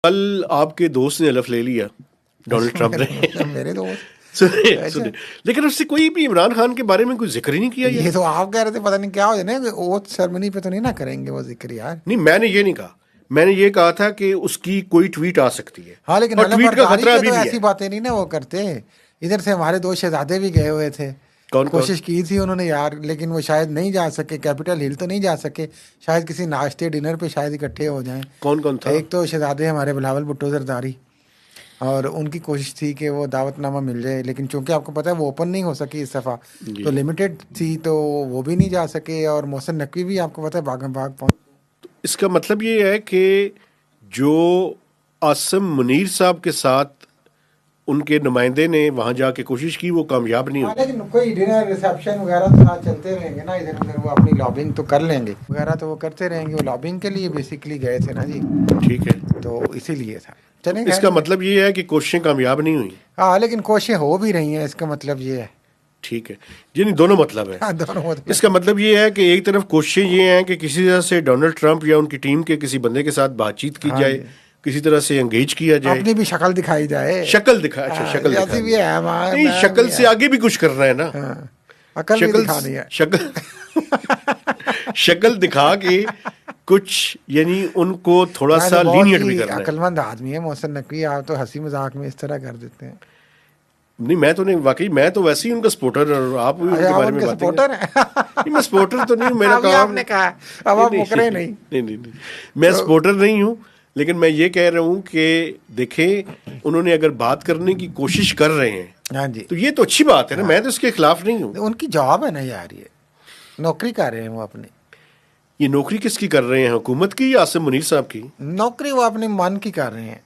کل آپ کے دوست نے حلف لے لیا ڈونلڈ ٹرمپ نے. میرے دوست سنیں لیکن اس سے کوئی بھی عمران خان کے بارے میں کوئی ذکر ہی نہیں کیا. یہ تو آپ کہہ رہے تھے پتہ نہیں کیا ہو جائے نا اوتھ سرمنی پہ تو نہیں نہ کریں گے وہ ذکر یار. نہیں میں نے یہ نہیں کہا, میں نے یہ کہا تھا کہ اس کی کوئی ٹویٹ آ سکتی ہے. ہاں لیکن اور ٹویٹ کا خطرہ ابھی تو بھی ایسی ہے. باتیں نہیں نا وہ کرتے. ادھر سے ہمارے دو شہزادے بھی گئے ہوئے تھے, کوشش کی تھی انہوں نے یار, لیکن وہ شاید نہیں جا سکے, کیپٹل ہل تو نہیں جا سکے, شاید کسی ناشتے ڈنر پہ شاید اکٹھے ہو جائیں. کون کون تھا؟ ایک تو شہزادے ہمارے بلاول بھٹو زرداری, اور ان کی کوشش تھی کہ وہ دعوت نامہ مل جائے, لیکن چونکہ آپ کو پتہ ہے وہ اوپن نہیں ہو سکی اس دفعہ, تو لمیٹڈ تھی تو وہ بھی نہیں جا سکے. اور محسن نقوی بھی آپ کو پتہ ہے باغم باغ پہنچ. اس کا مطلب یہ ہے کہ جو عاصم منیر صاحب کے ساتھ ان کے نمائندے نے وہاں جا کے کوشش کی وہ کامیاب نہیں ہوئی. لیکن کوئی ڈنر ریسیپشن وغیرہ تو ساتھ چلتے رہیں گے نا, ادھر ادھر وہ اپنی لابنگ تو کر لیں گے وغیرہ, تو وہ کرتے رہیں گے. وہ لابنگ کے لیے بیسیکلی گئے تھے نا جی. ٹھیک ہے, تو اسی لیے تھا. چلیں اس کا مطلب یہ ہے کہ کوششیں کامیاب نہیں ہوئی. ہاں لیکن کوششیں ہو بھی رہی ہیں, اس کا مطلب یہ ہے. ٹھیک ہے, یعنی دونوں مطلب ہے. دونوں اس کا مطلب یہ ہے کہ ایک طرف کوششیں یہ ہیں کہ کسی طرح سے ڈونلڈ ٹرمپ یا ان کی ٹیم کے کسی بندے کے ساتھ بات چیت کی جائے, کسی طرح سے انگیج کیا جائے, اپنی بھی شکل دکھائی جائے. شکل دکھا, اچھا شکل ایسی بھی ہے نہیں, شکل سے آگے بھی کچھ کرنا ہے نا. عقل بھی دکھانی ہے. شکل دکھا کے کچھ یعنی ان کو تھوڑا سا لینیٹ بھی کرنا ہے. عقل مند آدمی ہے محسن نقوی, آپ تو ہنسی مذاق میں اس طرح کر دیتے ہیں. نہیں میں تو نہیں, واقعی میں تو ویسے ہی ان کا سپورٹر, اور آپ بھی ان کے بارے میں باتیں سپورٹر ہیں. میں سپورٹر تو نہیں ہوں, میرا کام آپ نے کہا اب آپ مکرے نہیں. نہیں میں سپورٹر نہیں ہوں, لیکن میں یہ کہہ رہا ہوں کہ دیکھیں انہوں نے اگر بات کرنے کی کوشش کر رہے ہیں ہاں جی, تو یہ تو اچھی بات ہے نا, میں تو اس کے خلاف نہیں ہوں. ان کی جاب ہے نا یار, یہ نوکری کر رہے ہیں وہ اپنی. یہ نوکری کس کی کر رہے ہیں, حکومت کی یا عاصم منیر صاحب کی؟ نوکری وہ اپنے من کی کر رہے ہیں.